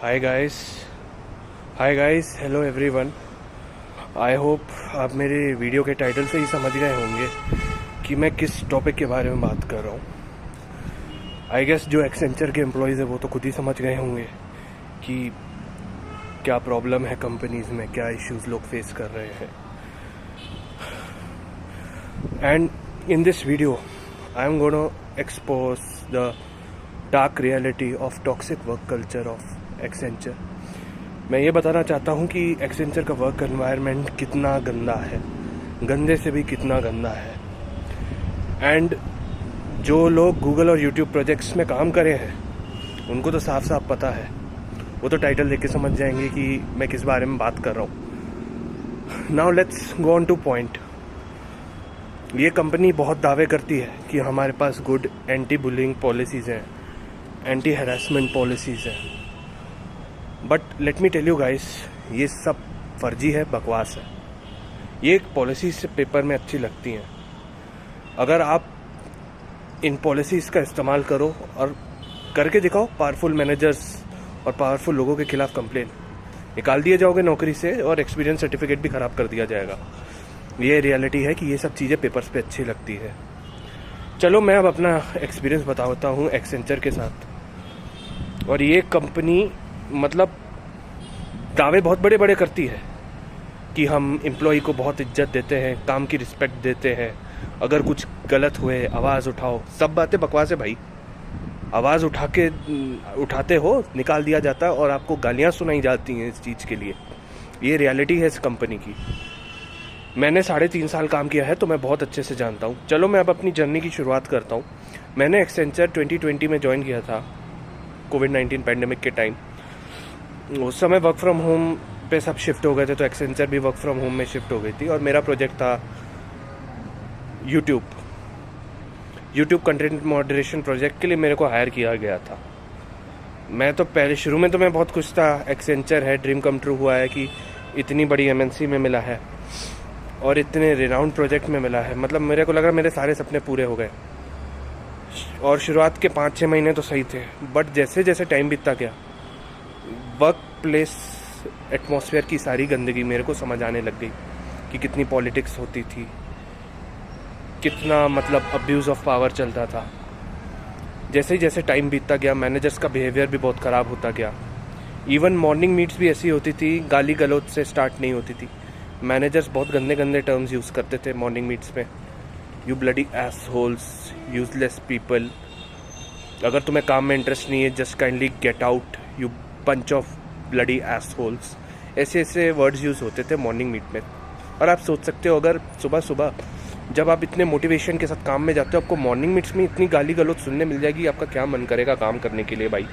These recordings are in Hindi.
Hi guys hello everyone. I hope आप मेरे वीडियो के टाइटल से ही समझ गए होंगे कि मैं किस टॉपिक के बारे में बात कर रहा हूँ। आई गेस जो एक्सेंचर के एम्प्लॉयज़ है वो तो खुद ही समझ गए होंगे कि क्या प्रॉब्लम है कंपनीज में, क्या इश्यूज लोग फेस कर रहे हैं। And in this video I am gonna expose the dark reality of toxic work culture of Accenture. मैं ये बताना चाहता हूँ कि एक्सेंचर का वर्क एनवायरनमेंट कितना गंदा है, गंदे से भी कितना गंदा है। एंड जो लोग गूगल और यूट्यूब प्रोजेक्ट्स में काम करे हैं उनको तो साफ साफ पता है, वो तो टाइटल देख के समझ जाएंगे कि मैं किस बारे में बात कर रहा हूँ। Now let's go on to point. ये कंपनी बहुत दावे करती है कि हमारे पास गुड एंटी बुलिंग पॉलिसीज़ हैं, एंटी हैरेसमेंट पॉलिसीज़ हैं, but let me tell you guys, ये सब फर्जी है, बकवास है। ये एक पॉलिसीज से पेपर में अच्छी लगती हैं। अगर आप इन पॉलिसीज़ का इस्तेमाल करो और करके दिखाओ, पावरफुल मैनेजर्स और पावरफुल लोगों के खिलाफ कंप्लेन, निकाल दिए जाओगे नौकरी से और एक्सपीरियंस सर्टिफिकेट भी ख़राब कर दिया जाएगा। ये रियलिटी है कि ये सब चीज़ें पेपर्स पे अच्छी लगती है। चलो मैं अब अपना एक्सपीरियंस बताता हूँ एक्सेंचर के साथ। और ये कंपनी मतलब दावे बहुत बड़े बड़े करती है कि हम एम्प्लॉय को बहुत इज्जत देते हैं, काम की रिस्पेक्ट देते हैं, अगर कुछ गलत हुए आवाज़ उठाओ। सब बातें बकवास है भाई। आवाज़ उठाते हो निकाल दिया जाता है और आपको गालियाँ सुनाई जाती हैं इस चीज़ के लिए। ये रियलिटी है इस कंपनी की। मैंने 3.5 साल काम किया है तो मैं बहुत अच्छे से जानता हूँ। चलो मैं अब अपनी जर्नी की शुरुआत करता हूँ। मैंने एक्सेंचर 2020 में ज्वाइन किया था, कोविड-19 पैंडेमिक के टाइम। उस समय वर्क फ्रॉम होम पे सब शिफ्ट हो गए थे, तो एक्सेंचर भी वर्क फ्रॉम होम में शिफ्ट हो गई थी। और मेरा प्रोजेक्ट था यूट्यूब कंटेंट मॉडरेशन प्रोजेक्ट के लिए मेरे को हायर किया गया था। मैं तो पहले शुरू में तो मैं बहुत खुश था। एक्सेंचर है, ड्रीम कम ट्रू हुआ है कि इतनी बड़ी एमएनसी में मिला है और इतने रिनाउंड प्रोजेक्ट में मिला है। मतलब मेरे को लगा मेरे सारे सपने पूरे हो गए। और शुरुआत के 5-6 महीने तो सही थे, बट जैसे जैसे टाइम बीतता गया वर्क प्लेस एटमॉस्फेयर की सारी गंदगी मेरे को समझ आने लग गई कि कितनी पॉलिटिक्स होती थी, कितना मतलब अब्यूज़ ऑफ पावर चलता था। जैसे ही जैसे टाइम बीतता गया मैनेजर्स का बिहेवियर भी बहुत ख़राब होता गया। इवन मॉर्निंग मीट्स भी ऐसी होती थी, गाली गलौज से स्टार्ट नहीं होती थी। मैनेजर्स बहुत गंदे गंदे टर्म्स यूज़ करते थे मॉर्निंग मीट्स में। You bloody assholes, useless people, अगर तुम्हें काम में इंटरेस्ट नहीं है just kindly get out, you bunch of bloody assholes. ऐसे ऐसे वर्ड्स यूज़ होते थे मॉर्निंग मीट में। और आप सोच सकते हो, अगर सुबह सुबह जब आप इतने मोटिवेशन के साथ काम में जाते हो, आपको मॉर्निंग मीट्स में इतनी गाली गलौज सुनने मिल जाएगी, आपका क्या मन करेगा काम करने के लिए भाई।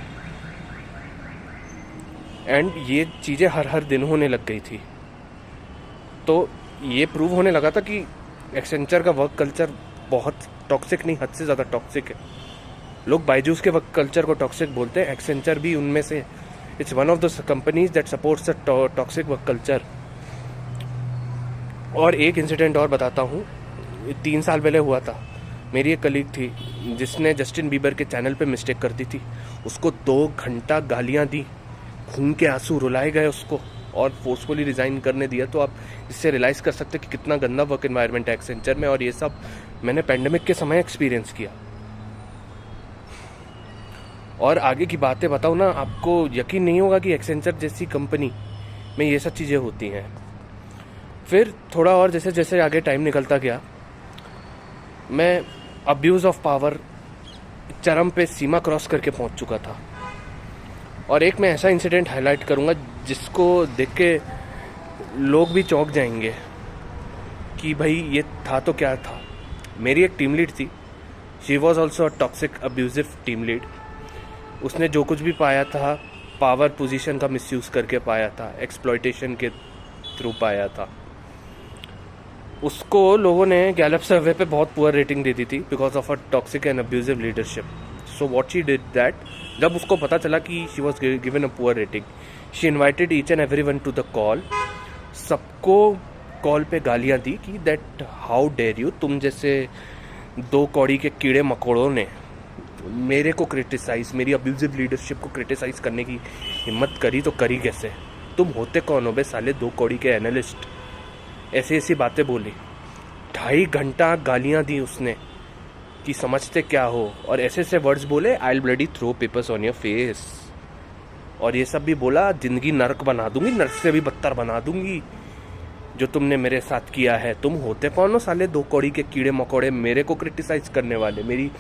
एंड ये चीज़ें हर दिन होने लग गई थी। तो ये प्रूव होने लगा था कि एक्सेंचर का वर्क कल्चर बहुत टॉक्सिक नहीं, हद से ज़्यादा टॉक्सिक है। लोग बायजूस के वर्क कल्चर को टॉक्सिक बोलते हैं, एक्सेंचर भी उनमें से। It's one of the companies that supports the toxic work culture. और एक इंसिडेंट और बताता हूँ, 3 साल पहले हुआ था। मेरी एक कलीग थी जिसने जस्टिन बीबर के चैनल पे मिस्टेक कर दी थी। उसको 2 घंटा गालियाँ दी, खून के आंसू रुलाए गए उसको और फोर्सफुली रिज़ाइन करने दिया। तो आप इससे रियलाइज़ कर सकते कि कितना गंदा वर्क एनवायरनमेंट है एक्सेंचर में। और ये सब मैंने पैंडेमिक के समय एक्सपीरियंस किया। और आगे की बातें बताऊँ ना, आपको यकीन नहीं होगा कि एक्सेंचर जैसी कंपनी में ये सब चीज़ें होती हैं। फिर थोड़ा और जैसे जैसे आगे टाइम निकलता गया, मैं अब्यूज़ ऑफ पावर चरम पे सीमा क्रॉस करके पहुंच चुका था। और एक मैं ऐसा इंसिडेंट हाईलाइट करूंगा जिसको देख के लोग भी चौंक जाएंगे कि भाई ये था तो क्या था। मेरी एक टीम लीड थी, she was also a toxic abusive team lead. उसने जो कुछ भी पाया था पावर पोजीशन का मिसयूज़ करके पाया था, एक्सप्लॉयटेशन के थ्रू पाया था। उसको लोगों ने गैलप सर्वे पे बहुत पुअर रेटिंग दे दी थी because of a toxic and abusive leadership. So what she did that, जब उसको पता चला कि she was given a poor rating, she invited each and everyone to the call. सबको कॉल पे गालियाँ दी कि दैट हाउ डेयर यू, तुम जैसे 2 कौड़ी के कीड़े मकोड़ों ने मेरे को क्रिटिसाइज़, मेरी अब्यूजिव लीडरशिप को क्रिटिसाइज़ करने की हिम्मत करी तो करी कैसे? तुम होते कौन हो बे साले 2 कौड़ी के एनालिस्ट? ऐसी ऐसी बातें बोली, 2.5 घंटा गालियाँ दी उसने कि समझते क्या हो, और ऐसे ऐसे वर्ड्स बोले, I will bloody throw papers on your face. और ये सब भी बोला, जिंदगी नरक बना दूंगी, नरक से भी बदतर बना दूंगी जो तुमने मेरे साथ किया है। तुम होते कौन हो साले 2 कौड़ी के कीड़े मकोड़े मेरे को क्रिटिसाइज़ करने वाले, मेरी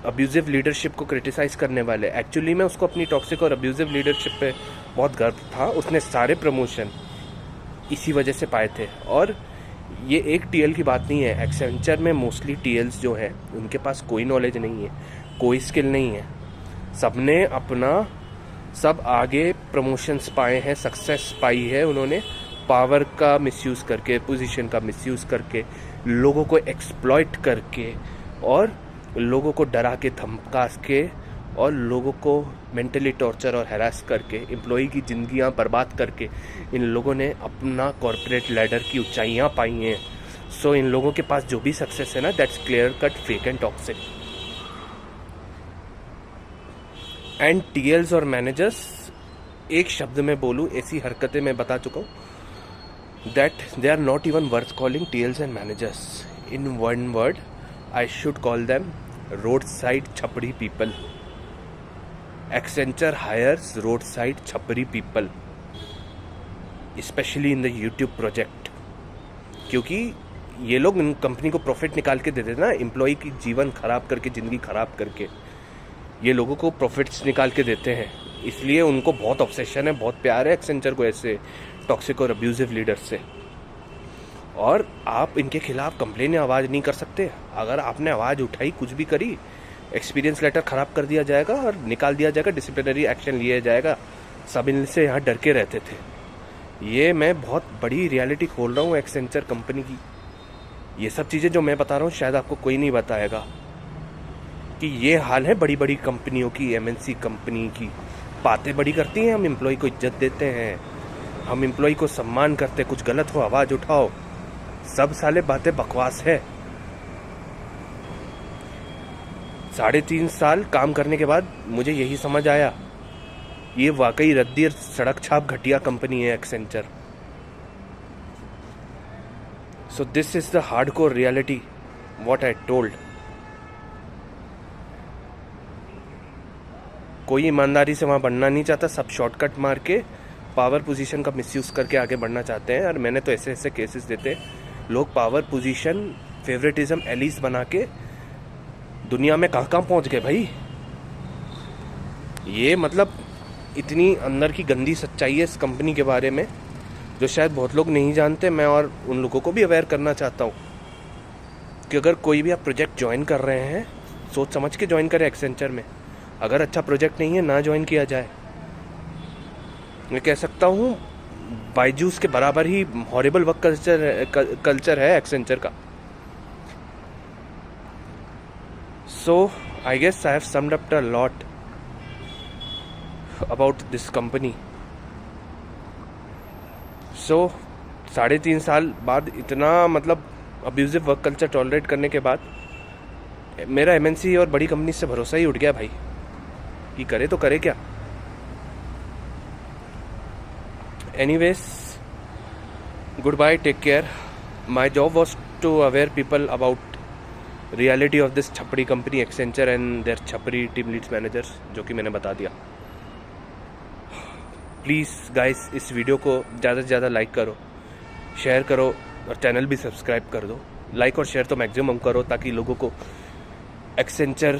अब्यूजिव लीडरशिप को क्रिटिसाइज़ करने वाले? एक्चुअली में उसको अपनी टॉक्सिक और अब्यूजिव लीडरशिप पे बहुत गर्व था। उसने सारे प्रमोशन इसी वजह से पाए थे। और ये एक टीएल की बात नहीं है, एक्सेंचर में मोस्टली टीएल्स जो हैं उनके पास कोई नॉलेज नहीं है, कोई स्किल नहीं है। सबने अपना सब आगे प्रमोशंस पाए हैं, सक्सेस पाई है उन्होंने पावर का मिसयूज़ करके, पोजीशन का मिसयूज़ करके, लोगों को एक्सप्लॉइट करके, और लोगों को डरा के, धमका के, और लोगों को मेंटली टॉर्चर और हैरास करके, एम्प्लॉई की ज़िंदगियां बर्बाद करके इन लोगों ने अपना कॉर्पोरेट लैडर की ऊंचाइयां पाई हैं। सो इन लोगों के पास जो भी सक्सेस है ना, that's clear cut fake and toxic. And TLs और मैनेजर्स, एक शब्द में बोलूँ, ऐसी हरकतें मैं बता चुका हूँ that they are not even worth calling TLs and managers. In one word I should call them road side छपड़ी पीपल। Accenture hires roadside छपरी people, especially in the YouTube project, क्योंकि ये लोग इन कंपनी को प्रॉफिट निकाल के देते ना, एम्प्लॉय की जीवन खराब करके, ज़िंदगी खराब करके ये लोगों को प्रॉफिट्स निकाल के देते हैं। इसलिए उनको बहुत ऑब्सेशन है, बहुत प्यार है एक्सेंचर को ऐसे टॉक्सिक और अब्यूजिव लीडर से। और आप इनके खिलाफ कंप्लेन या आवाज़ नहीं कर सकते। अगर आपने आवाज़ उठाई, कुछ भी करी, एक्सपीरियंस लेटर ख़राब कर दिया जाएगा और निकाल दिया जाएगा, डिसिप्लिनरी एक्शन लिया जाएगा। सब इनसे यहाँ डर के रहते थे। ये मैं बहुत बड़ी रियलिटी खोल रहा हूँ एक्सेंचर कंपनी की। ये सब चीज़ें जो मैं बता रहा हूँ शायद आपको कोई नहीं बताएगा कि ये हाल है बड़ी बड़ी कंपनियों की, एमएनसी कंपनी की। बातें बड़ी करती हैं, हम एम्प्लॉय को इज्जत देते हैं, हम एम्प्लॉय को सम्मान करते हैं, कुछ गलत हो आवाज़ उठाओ, सब साले बातें बकवास है। 3.5 साल काम करने के बाद मुझे यही समझ आया, ये वाकई रद्दी सड़क छाप घटिया कंपनी है Accenture. So this is the hardcore reality what I told. कोई ईमानदारी से वहाँ बढ़ना नहीं चाहता, सब शॉर्टकट मार के पावर पोजीशन का मिसयूज करके आगे बढ़ना चाहते हैं। और मैंने तो ऐसे ऐसे केसेस देते, लोग पावर पोजीशन फेवरेटिज्म एलिस बना के दुनिया में कहाँ कहाँ पहुँच गए भाई। ये मतलब इतनी अंदर की गंदी सच्चाई है इस कंपनी के बारे में जो शायद बहुत लोग नहीं जानते। मैं और उन लोगों को भी अवेयर करना चाहता हूँ कि अगर कोई भी आप प्रोजेक्ट ज्वाइन कर रहे हैं, सोच समझ के ज्वाइन करें एक्सेंचर में। अगर अच्छा प्रोजेक्ट नहीं है, ना ज्वाइन किया जाए। मैं कह सकता हूँ बायजूस के बराबर ही हॉरिबल वर्क कल्चर है एक्सेंचर का। So I guess I have summed up a lot about this company. So 3.5 साल बाद इतना मतलब अब्यूजिव वर्क कल्चर टॉलरेट करने के बाद मेरा एमएनसी और बड़ी कंपनी से भरोसा ही उठ गया भाई कि करे तो करे क्या। Anyways, goodbye, take care. My job was to aware people about reality of this छपरी कंपनी एक्सेंचर एंड देयर छपरी टीम लीड्स मैनेजर्स, जो कि मैंने बता दिया। प्लीज़ गाइस, इस वीडियो को ज़्यादा से ज़्यादा लाइक करो, शेयर करो, और चैनल भी सब्सक्राइब कर दो। लाइक और शेयर तो मैक्सिमम करो ताकि लोगों को एक्सेंचर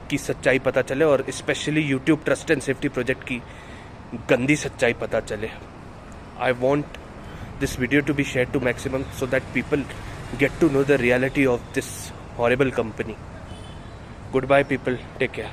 की सच्चाई पता चले, और specially YouTube trust and safety project की गंदी सच्चाई पता चले। I want this video to be share to maximum so that people get to know the reality of this horrible company. Goodbye people, take care.